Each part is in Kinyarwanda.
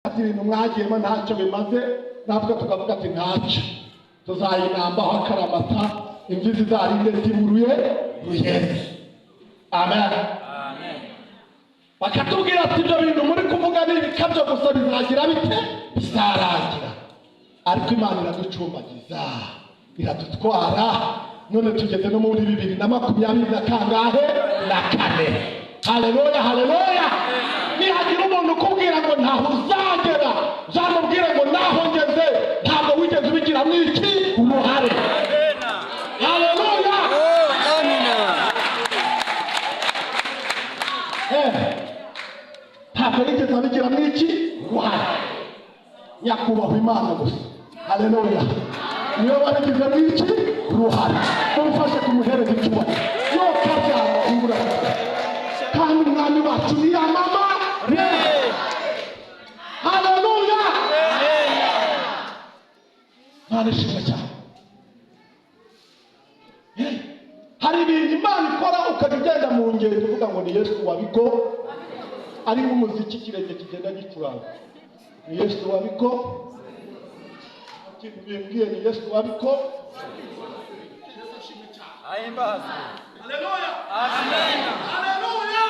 ati ibintu mwagiyemo ntacyo bimaze, natwe tukavuga ati ntacyo, tuzayinambaho akaramata, imvi zarinde ziburuye ruyenze. Amen. Bakatubwira ati ibyo bintu muri kuvuga ni ibikabyo gusa, bizagira bite? Bizarangira. Ariko Imana iraducumbagiza, iradutwara, none tugeze no muri 2024. Haleluya, haleluya. Nihagira umuntu ukubwira ngo ntaho uzagera, uzamubwire ngo naho ngeze ntabwo wigeze ubigira mwiki uruhare. Haleluya. Ntabwo wigeze ubigira mwiki uruhare. Nyakubahwa Imana gusa. Haleluya. Niyo wabigize mwiki uruhare, umufashe kumuhereza icyubahiro. Yo kabyara ingura kandi umwami wacu ni mama. Haleluya. Ntarishimwe cyane. Hari ibintu Imana ikora ukajya ugenda mu ngendo uvuga ngo ni Yesu wabiko, ari nk'umuziki kirenge kigenda gicuranga. Ni Yesu wabiko, bimbwiye ni Yesu wabiko. Ahimbaza. Haleluya. Amen. Haleluya.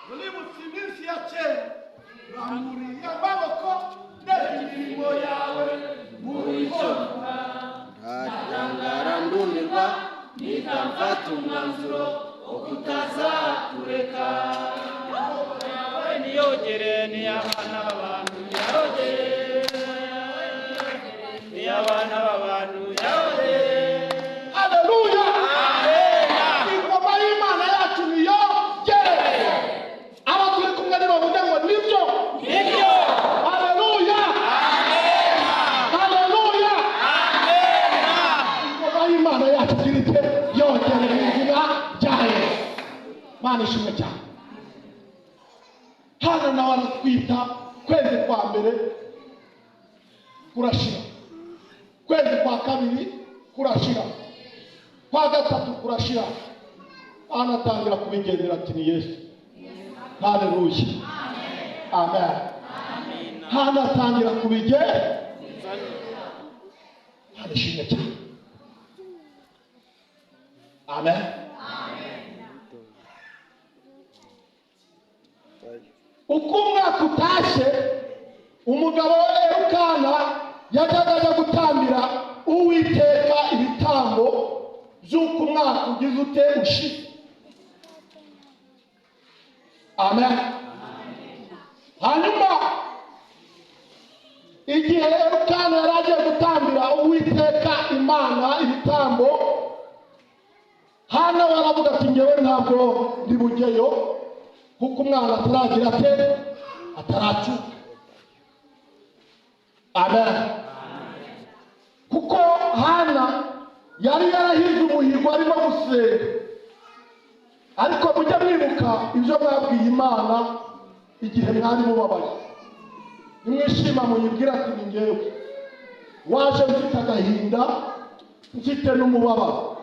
Muri musinisi ya kera bamuriye amaboko n'imirimo yawe muri cyona. Atangara ndumirwa nitamfata umwanzuro wo kutazakureka. Yawe niyogere ni abana b'abantu yarogere, ni abana b'abantu yarogere. Haleluya. Ingoma y'Imana yacu niyogere. Aba turi kumwe nibavuga ngo nibyo. Nibyo. Haleluya. Haleluya. Ingoma y'Imana yacu irite yogere mu izina rya Yesu. Mana ishimwe cyane. Hana nawe aratwita kwezi kwa mbere kurashira, kwezi kwa kabiri kurashira, kwa gatatu kurashira. Anatangira kubigendera ati ni Yesu. Haleluya. Amen. Anatangira kubigenda. Arishimye cyane. Amen. Uko umwaka utashe, umugabo wa Elukana yajyaga gutambira Uwiteka ibitambo by'uko umwaka ugize ute ushize. Amen. Hanyuma igihe Elukana yari agiye gutambira Uwiteka Imana ibitambo, hano baravuga ati ngewe ntabwo ndi bugeyo kuko umwana ataragira ate ataracuka. Amen. Kuko Hana yari yarahize umuhigo arimo gusenga, ariko mujya mwibuka ibyo mwabwiye Imana igihe mwari mubabaye. Nimwishima muyibwira ati ni ngewe waje mfite agahinda, mfite n'umubabaro.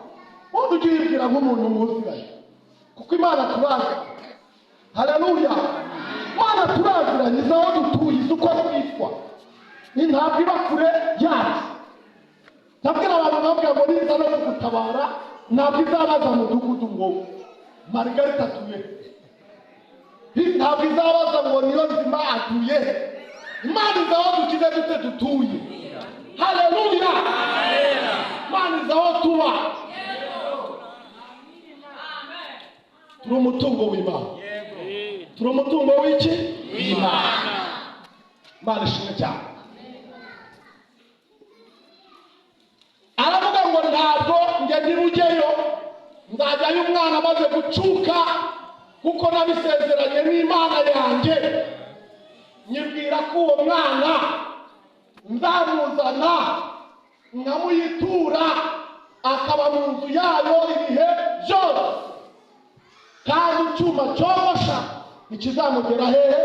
Waba ujye uyibwira nk'umuntu muziranye, kuko Imana turazi. Haleluya. Imana turaziranye, izi aho dutuye, izi uko twitwa, ni ntabwo iba kure yacu. Ndabwira abantu babwira ngo niza no kugutabara ntabwo izabaza mudugudu ngo Margarita atuye, ntabwo izabaza ngo niyo nzima atuye. Imana izi aho dukize dute dutuye. Haleluya. Imana izi aho tuba. Turi umutungo w'Imana. Turi umutungo w'iki? W'Imana. Imana ishimwe cyane. Aravuga ngo ntabwo njye ndibugeyo, nzajyayo umwana amaze gucuka, kuko nabisezeranye n'Imana yanjye. Nyibwira ko uwo mwana nzamuzana nkamuyitura akaba mu nzu yayo ibihe byose, kandi icyuma cyogosha ntikizamugera hehe.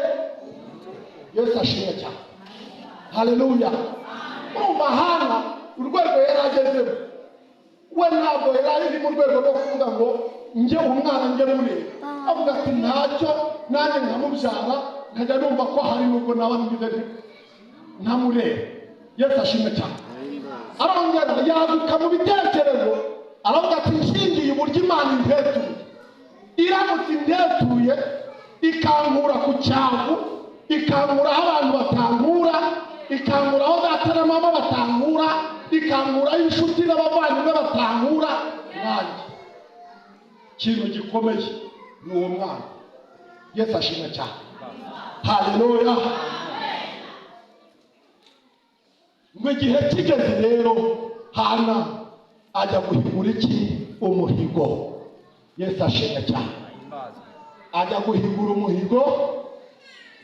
Yesu ashimwe cyane. Haleluya. Urumva Hana urwego yari agezemo, we ntabwo yari ari mu rwego rwo kuvuga ngo njye umwana njye mureba. Avuga ati ntacyo nanjye nkamubyara nkajya numva ko hari nubwo naba ngize ntamureba. Yesu ashimwe cyane. Arongera yaguka mu bitekerezo aravuga ati nshingiye uburyo Imana intetuye, iramutse intetuye ikankura ku cyavu, ikankura aho abantu batankura, ikankura aho data na mama batankura, ikankura aho inshuti n'abavandimwe batankura, nanjye ikintu gikomeye ni uwo mwana. Yesu ashimwe cyane. Haleluya. Ngo igihe kigeze rero Hana ajya guhigura iki? Umuhigo. Yesu ashimwe cyane. Ajya guhigura umuhigo,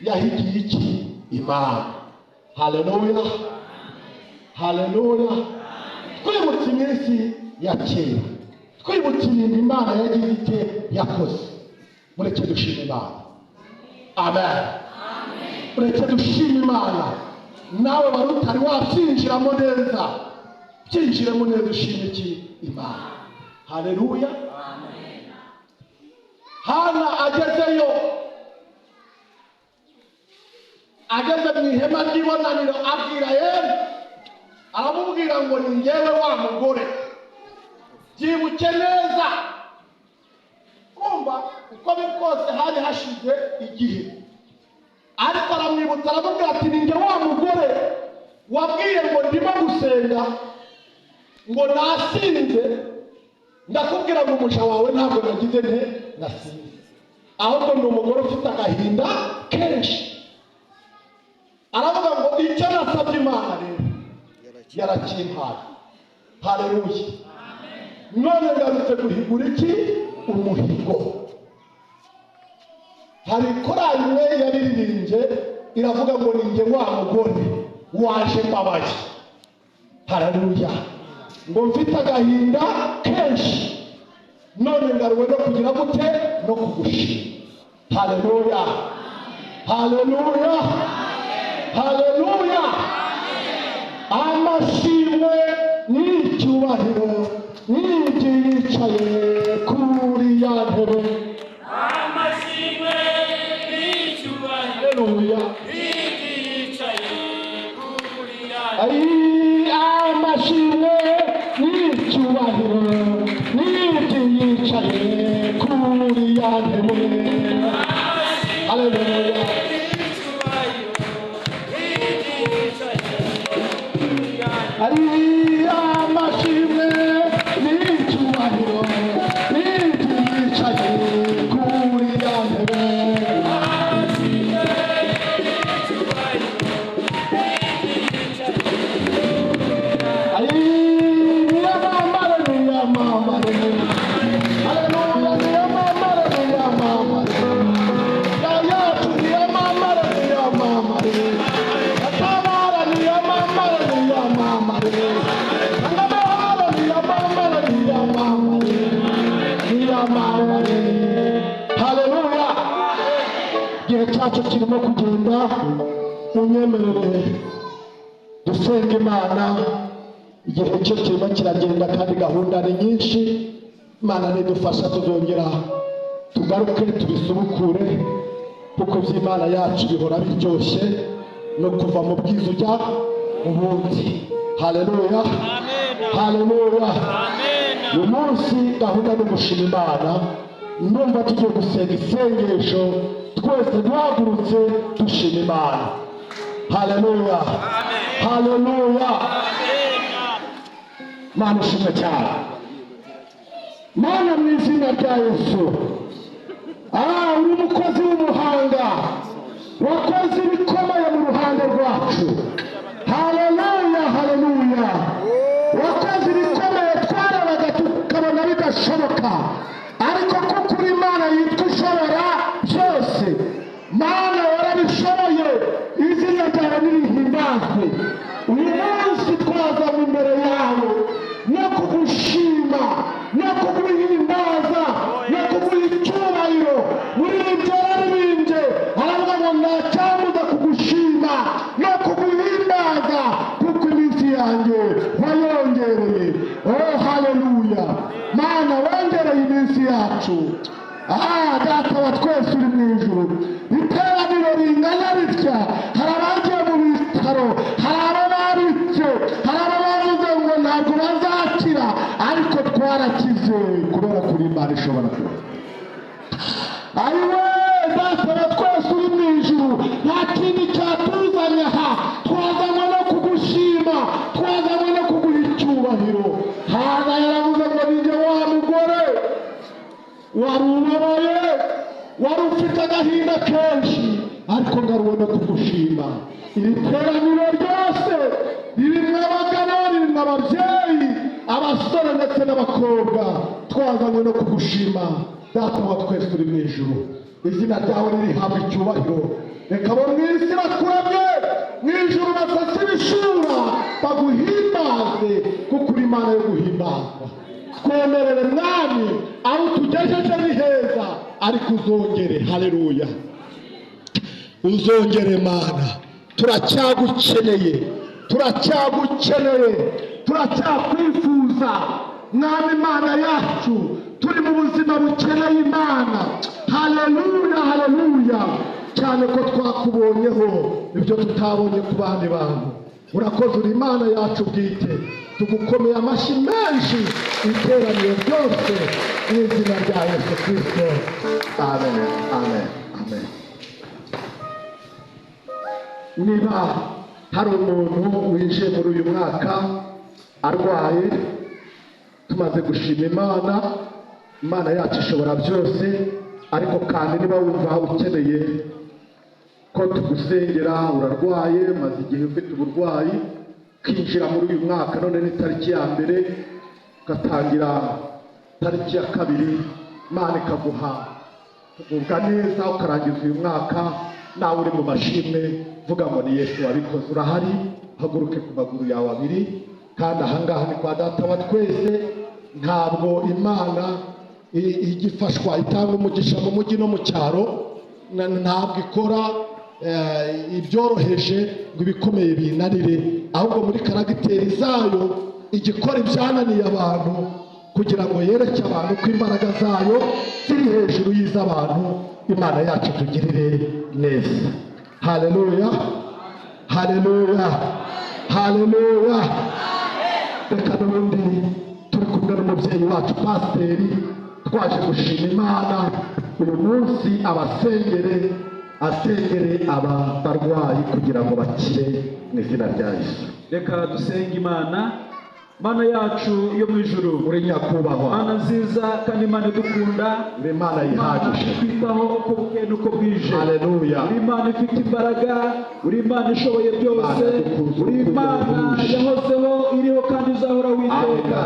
yahigiye iki? Imana. Haleluya. Haleluya. Twibutse iminsi ya kera, twibutse ibintu Imana yagize ite yakoze. Mureke dushime Imana. Amen. Mureke dushime Imana. Nawe wari utari wabyinjiramo neza, byinjiremo neza ushime iki? Imana. Haleluya. Hana agezeyo, ageze mu ihema ry'ibonaniro abwira Eli, aramubwira ngo ni njyewe wa mugore. Byibuke neza. Kumva uko biri kose hari hashize igihe, ariko aramwibutsa aramubwira ati ni njye wa mugore wabwiye ngo ndimo gusenga, ngo nasinze, ndakubwira ngo umuja wawe ntabwo nagize nte nasinze, ahubwo ni umugore ufite agahinda kenshi. Aravuga ngo icyo nasabye Imana rero yarakimpaye. Haleluya. None ngarutse guhigura iki? Umuhigo. Hari korali imwe yaririmbye iravuga ngo ni njye wa mugore waje mbabaye. Haleluya. Ngo mfite agahinda kenshi, none ngaruwe no kugira gute? No kugushima. Haleluya. Haleluya. Haleluya. Amashimwe n'icyubahiro n'ibyo yicaye kuri ya ntebe. Amashimwe n'icyubahiro n'ibyo yicaye kuri ya ntebe. Amashimwe n'icyubahiro n'ibyo yicaye kuri ya ntebe. Haleluya. Amashimwe n'icyubahiro n'ibyo yicaye kuri ya ntebe. Igihe cyacu kirimo kugenda, unyemerere dusenga Imana. Igihe cyo kirimo kiragenda kandi gahunda ni nyinshi. Imana nidufasha tuzongera tugaruke tubisubukure, kuko iby'Imana yacu bihora biryoshye no kuva mu bwiza ujya mu bundi. Haleluya. Haleluya. Uyu munsi gahunda ni gushima Imana. Ndumva tugiye gusenga isengesho twese duhagurutse dushima Imana. Haleluya. Haleluya. Mana ushimwe cyane. Mana mu izina rya Yesu, uri umukozi w'umuhanga, wakoze ibikomeye mu ruhande rwacu. Haleluya. Haleluya. Wakoze ibikomeye twarabaga tukabona bidashoboka, ariko kuko uri Imana yitwa ishobora byose, Mana warabishoboye. Izina ryawe nirihimbazwe. Uyu munsi twazanye imbere yawe no kugushima, no kuguhimbaza, no kuguha icyubahiro. Muri ibyo yararirimbye aravuga ngo ntacyambuza kugushima no kuguhimbaza, kuko iminsi yanjye wayongereye. Oh haleluya. Mana wongereye iminsi yacu. Data wa twese uri mu ijuru, mfite agahinda kenshi ariko ngaruwe no kugushima. Iri teraniro ryose ririmo abagabo, ririmo ababyeyi, abasore ndetse n'abakobwa, twazanywe no kugushima. Data wa twese uri mu ijuru, izina ryawe ririhabwa icyubahiro. Reka abo mu isi bakuramye, mu ijuru basase ibishura baguhimbaze, kuko uri Imana yo guhimbazwa. Twemerere mwami, aho tugejeje ni heza, ariko uzongere. Haleluya, uzongere Mana, turacyagukeneye, turacyagukeneye, turacyakwifuza mwami Imana yacu. Turi mu buzima bukeneye Imana. Haleluya, haleluya, cyane ko twakubonyeho ibyo tutabonye ku bandi bantu. Urakoze, uri Imana yacu bwite. Tugukomeye amashyi menshi iteraniro ryose mu izina rya Yesu Kristo. Amen, amen, amen. Niba hari umuntu winjiye muri uyu mwaka arwaye, tumaze gushima Imana, Imana yacu ishobora byose, ariko kandi niba wumva ukeneye ko tugusengera, urarwaye, maze igihe ufite uburwayi, kwinjira muri uyu mwaka, none ni tariki ya mbere, ugatangira tariki ya kabiri, Imana ikaguha kugubwa neza, ukarangiza uyu mwaka nawe uri mu mashimwe, vuga ngo ni Yesu wabikoze. Urahari, haguruke ku maguru yawe abiri, kandi ahangaha ni kwa Data wa twese. Ntabwo Imana igifashwa itanga umugisha mu mujyi no mu cyaro, ntabwo ikora ibyoroheje ngo ibikomeye binanire, ahubwo muri karagiteri zayo igikora ibyananiye abantu kugira ngo yereke abantu ko imbaraga zayo ziri hejuru y'iz'abantu. Imana yacu tugirire neza. Haleluya, haleluya, haleluya. Reka n'ubundi turi kumwe n'umubyeyi wacu pasiteri, twaje gushima Imana uyu munsi, asengere aba barwayi kugira ngo bakire mu izina rya Yesu. Reka dusenge Imana. Mana yacu yo mu ijuru, uri nyakubahwa, Mana nziza kandi Imana idukunda, uri Imana yihagije, twitaho uko bukeye n'uko bwije. Haleluya, uri Imana ifite imbaraga, uri Imana ishoboye byose, uri Imana yahozeho, iriho kandi izahora witeka.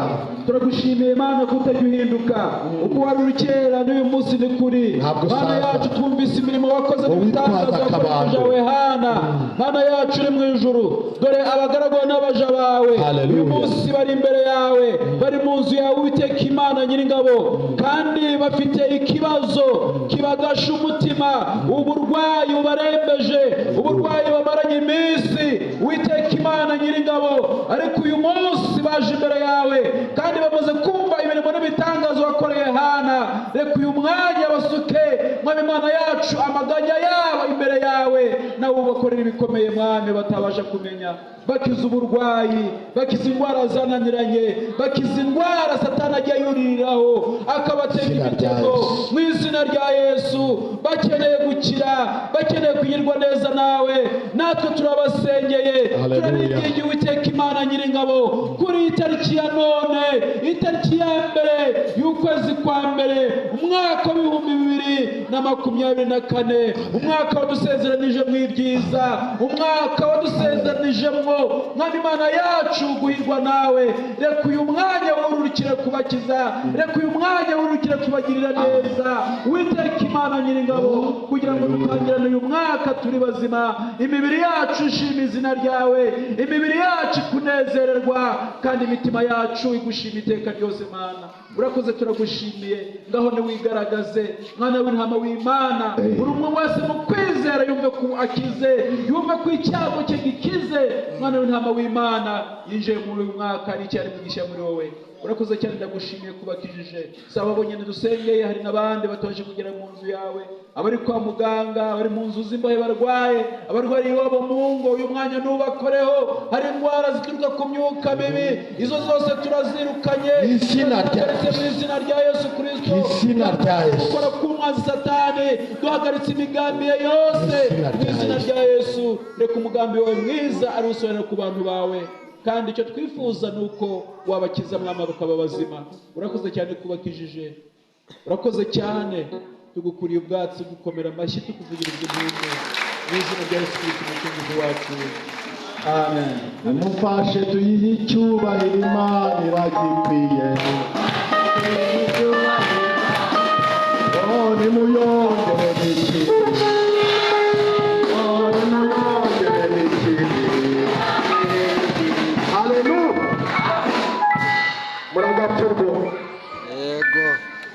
Turagushimiye Mana ko utajya uhinduka, uko wari uri kera n'uyu munsi ni kuri. Mana yacu twumvise imirimo wakoze n'ibitangaza wakoresheje awe Hana. Mana yacu uri mu ijuru, dore abagaragu n'abaja bawe uyu munsi bari imbere yawe, bari mu nzu yawe Uwiteka Imana Nyiringabo, kandi bafite ikibazo kibagasha umutima, uburwayi bubarembeje, uburwayi bamaranye iminsi Uwiteka Imana Nyiringabo, ariko uyu munsi baje imbere yawe kandi bamaze kumva imirimo n'ibitangazo wakoreye Hana. Reka uyu mwanya basuke Mwami Imana yacu amaganya yabo imbere yawe, nawe ubakorera ibikomeye Mwami batabasha kumenya. Bakiza uburwayi, bakiza indwara zananiranye, bakiza indwara Satani ajya yuririraho akabatega imitego mu izina rya Yesu. Bakeneye gukira, bakeneye kugirwa neza nawe, natwe turabasengeye, turabigingiye Uwiteka Imana Nyiringabo, kuri itariki ya none, itariki ya mbere y'ukwezi kwa mbere, umwaka w'2024, umwaka wadusezeranije mu ibyiza, umwaka wadusezeranijemo Mwami Imana yacu guhirwa nawe. Reka uyu mwanya wururukire kubakiza, reka uyu mwanya wururukire kubagirira neza Uwiteka Imana Nyiringabo, kugira ngo dutangirane uyu mwaka turi bazima, imibiri yacu ishima izina ryawe, imibiri yacu kunezererwa, kandi imitima yacu igushima iteka ryose. Mana urakoze, turagushimiye. Ngaho niwigaragaze Mwana w'intama w'Imana, buri umwe wese mu kwizera yumve ko akize, yumve ko icyago cye gikize. Mwana w'intama w'Imana yinjiye muri uyu mwaka ari cyane mugisha muri wowe. Urakoze cyane, ndagushimiye kubakijije. Saba abo nyine dusengeye, hari n'abandi batoje kugera mu nzu yawe, abari kwa muganga, abari mu nzu z'imbohe barwaye, abarwariye iwabo mu ngo, uyu mwanya nubakoreho. Hari indwara zituruka ku myuka mibi, izo zose turazirukanye mu izina rya Yesu Kristo. Gukora k'umwanzi Satani duhagaritse imigambi ye yose mu izina rya Yesu. Reka umugambi wawe mwiza ari usohorera ku bantu bawe, kandi icyo twifuza ni uko wabakiza Mwami bakaba bazima. Urakoze cyane kubakijije, urakoze cyane, tugukuriye ubwatsi gukomera amashyi tukuvugira impundu mu izina rya Yesu Kristo umucunguzi wacu amen. Mumfashe tuyihe icyubahiro Imana iragikwiye. Nimuyongere